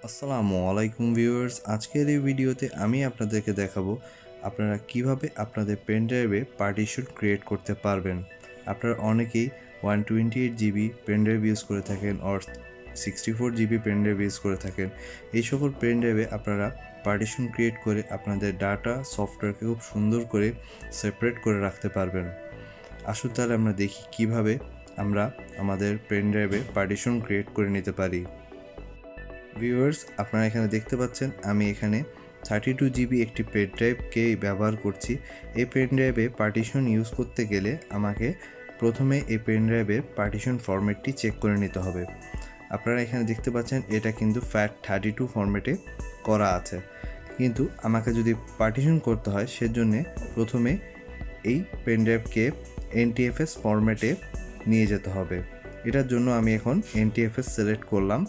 আসসালামু আলাইকুম ভিউয়ার্স, আজকের এই ভিডিওতে আমি আপনাদেরকে দেখাবো আপনারা কিভাবে আপনাদের পেন ড্রাইভে পার্টিশন ক্রিয়েট করতে পারবেন। আপনারা অনেকেই 128 GB পেন ড্রাইভ ইউজ করে থাকেন or 64 GB pen drive use করে থাকেন। এই সকল পেন ড্রাইভে আপনারা পার্টিশন ক্রিয়েট করে আপনাদের ডাটা সফটওয়্যারকে খুব সুন্দর করে সেপারেট করে রাখতে পারবেন। আসুন তাহলে আমরা দেখি কিভাবে আমরা আমাদের পেন ড্রাইভে পার্টিশন ক্রিয়েট করে নিতে পারি। ভিউয়ার্স, আপনারা এখানে দেখতে পাচ্ছেন আমি এখানে 32 GB একটি পেন ড্রাইভকে ব্যবহার করছি। এই পেন ড্রাইভে পার্টিশন ইউজ করতে গেলে আমাকে প্রথমে এই পেন ড্রাইভের পার্টিশন ফরম্যাটটি চেক করে নিতে হবে। আপনারা এখানে দেখতে পাচ্ছেন এটা কিন্তু FAT32 ফরম্যাটে করা আছে, কিন্তু আমাকে যদি পার্টিশন করতে হয় সেজন্য প্রথমে এই পেন ড্রাইভকে NTFS ফরম্যাটে নিয়ে যেতে হবে। এটার জন্য আমি এখন NTFS সিলেক্ট করলাম।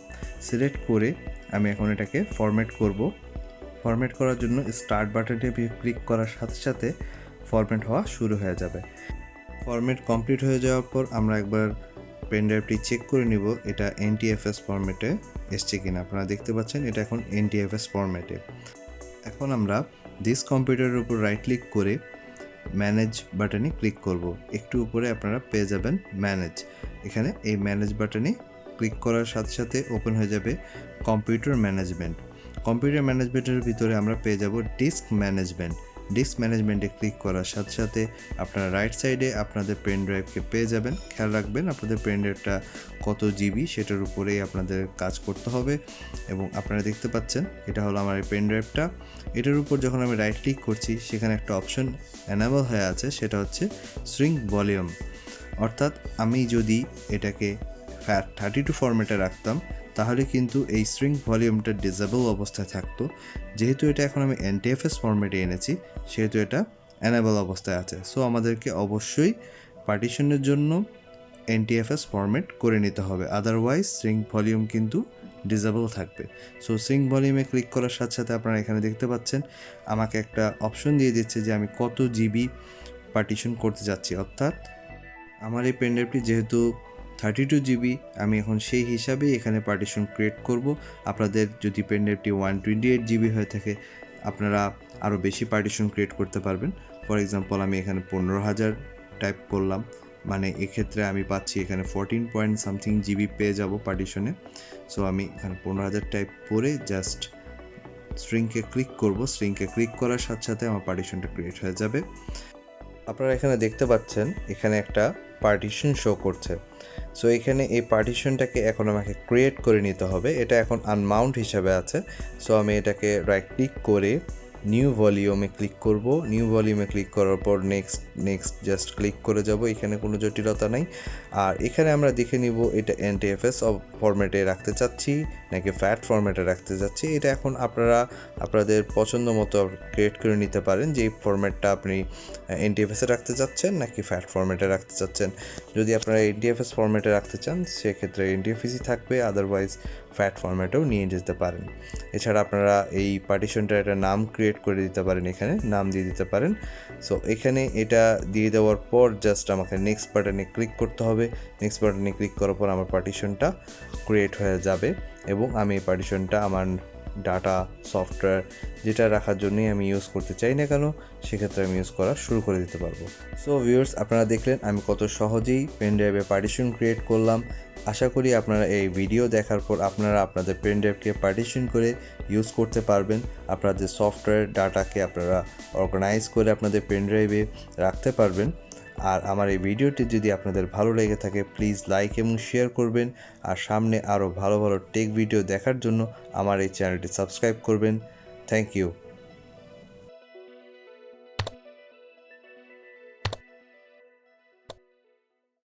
সিলেক্ট করে আমি এখন এটাকে ফরম্যাট করব। ফরম্যাট করার জন্য স্টার্ট বাটনে ক্লিক করার সাথে সাথে ফরম্যাট হওয়া শুরু হয়ে যাবে। ফরম্যাট কমপ্লিট হয়ে যাওয়ার পর আমরা একবার পেন ড্রাইভটি চেক করে নিব এটা NTFS ফরম্যাটে এসছে কিনা। আপনারা দেখতে পাচ্ছেন এটা এখন NTFS ফরম্যাটে। এখন আমরা দিস কম্পিউটারের উপর রাইট ক্লিক করে ম্যানেজ বাটনে ক্লিক করব। একটু উপরে আপনারা পেয়ে যাবেন ম্যানেজ। এখানে এই ম্যানেজ বাটনে ক্লিক করার সাথে সাথে ওপেন হয়ে যাবে কম্পিউটার ম্যানেজমেন্ট। কম্পিউটার ম্যানেজমেন্টের ভিতরে আমরা পেয়ে যাব ডিস্ক ম্যানেজমেন্ট। ডিস্ক ম্যানেজমেন্টে ক্লিক করার সাথে সাথে আপনারা রাইট সাইডে আপনাদের পেন ড্রাইভকে পেয়ে যাবেন। খেয়াল রাখবেন আপনাদের পেন ড্রাইভটা কত জিবি সেটার উপরেই আপনাদের কাজ করতে হবে। এবং আপনারা দেখতে পাচ্ছেন এটা হলো আমার এই পেন ড্রাইভটা। এটার উপর যখন আমি রাইট ক্লিক করছি সেখানে একটা অপশন এনেবল হয়ে আছে, সেটা হচ্ছে শ্রিঙ্ক ভলিউম। অর্থাৎ আমি যদি এটাকে FAT32 ফরম্যাটে রাখতাম তাহলে কিন্তু এই শ্রিঙ্ক ভলিউমটা ডিসেবল অবস্থায় থাকতো। যেহেতু এটা এখন আমি NTFS ফরম্যাটে এনেছি সেহেতু এটা এনেবল অবস্থায় আছে। সো আমাদেরকে অবশ্যই পার্টিশনের জন্য NTFS ফরম্যাট করে নিতে হবে, আদারওয়াইজ শ্রিঙ্ক ভলিউম কিন্তু ডিসেবল থাকবে। সো শ্রিঙ্ক ভলিউমে ক্লিক করার সাথে সাথে আপনারা এখানে দেখতে পাচ্ছেন আমাকে একটা অপশন দিয়ে দিচ্ছে যে আমি কত জিবি পার্টিশন করতে যাচ্ছি। অর্থাৎ আমার এই পেন ড্রাইভটি যেহেতু 32 GB, আমি এখন সেই হিসাবেই এখানে পার্টিশন ক্রিয়েট করব। আপনাদের যদি পেন ড্রাইভটি 128 GB হয়ে থাকে আপনারা আরও বেশি পার্টিশন ক্রিয়েট করতে পারবেন। ফর এক্সাম্পল আমি এখানে 15,000 টাইপ করলাম, মানে এক্ষেত্রে আমি পাচ্ছি এখানে 14 পয়েন্ট সামথিং জিবি পেয়ে যাব পার্টিশনে। সো আমি এখানে 15,000 টাইপ করে জাস্ট স্ট্রিংকে ক্লিক করব। স্ট্রিংকে ক্লিক করার সাথে সাথে আমার পার্টিশনটা ক্রিয়েট হয়ে যাবে। আপনারা এখানে দেখতে পাচ্ছেন এখানে একটা পার্টিশন শো করছে। সো এখানে এই পার্টিশনটাকে এখন আমাকে ক্রিয়েট করে নিতে হবে। এটা এখন আনমাউন্ট হিসাবে আছে। সো আমি এটাকে রাইট ক্লিক করে নিউ ভলিউমে ক্লিক করব। নিউ ভলিউমে ক্লিক করার পর নেক্সট জাস্ট ক্লিক করে যাব। এখানে কোনো জটিলতা নাই। আর এখানে আমরা দেখে নিব এটা NTFS ফরম্যাটে রাখতে চাচ্ছি নাকি FAT ফরম্যাটে রাখতে চাচ্ছি। এটা এখন আপনারা আপনাদের পছন্দ মতো ক্রিয়েট করে নিতে পারেন যে এই ফরম্যাটটা আপনি NTFS-এ রাখতে চাচ্ছেন নাকি FAT ফরম্যাটে রাখতে চাচ্ছেন। যদি আপনারা NTFS ফরম্যাটে রাখতে চান সেক্ষেত্রে NTFS-ই থাকবে, আদারওয়াইজ FAT ফরম্যাটেও নিয়ে যেতে পারেন। এছাড়া আপনারা এই পার্টিশনটার একটা নাম ক্রিয়েট করে দিতে পারেন, এখানে নাম দিয়ে দিতে পারেন। সো এখানে এটা দিয়ে দেওয়ার পর জাস্ট আমাকে নেক্সট বাটনে ক্লিক করতে হবে। নেক্সট বাটনে ক্লিক করার পর আমার পার্টিশনটা ক্রিয়েট হয়ে যাবে এবং আমি এই পার্টিশনটা আমার ডাটা সফটওয়্যার যেটা রাখার জন্যই আমি ইউজ করতে চাই না কেন সেক্ষেত্রে আমি ইউজ করা শুরু করে দিতে পারবো। সো ভিউয়ার্স, আপনারা দেখলেন আমি কত সহজেই পেন ড্রাইভে পার্টিশন ক্রিয়েট করলাম। আশা করি আপনারা এই ভিডিও দেখার পর আপনারা আপনাদের পেন ড্রাইভকে পার্টিশন করে ইউজ করতে পারবেন। আপনাদের সফটওয়্যার ডাটাকে আপনারা অর্গানাইজ করে আপনাদের পেন ড্রাইভে রাখতে পারবেন। আর আমার এই ভিডিওটি যদি আপনাদের ভালো লেগে থাকে প্লিজ লাইক এবং শেয়ার করবেন। আর সামনে আরও ভালো ভালো টেক ভিডিও দেখার জন্য আমার এই চ্যানেলটি সাবস্ক্রাইব করবেন। Thank you.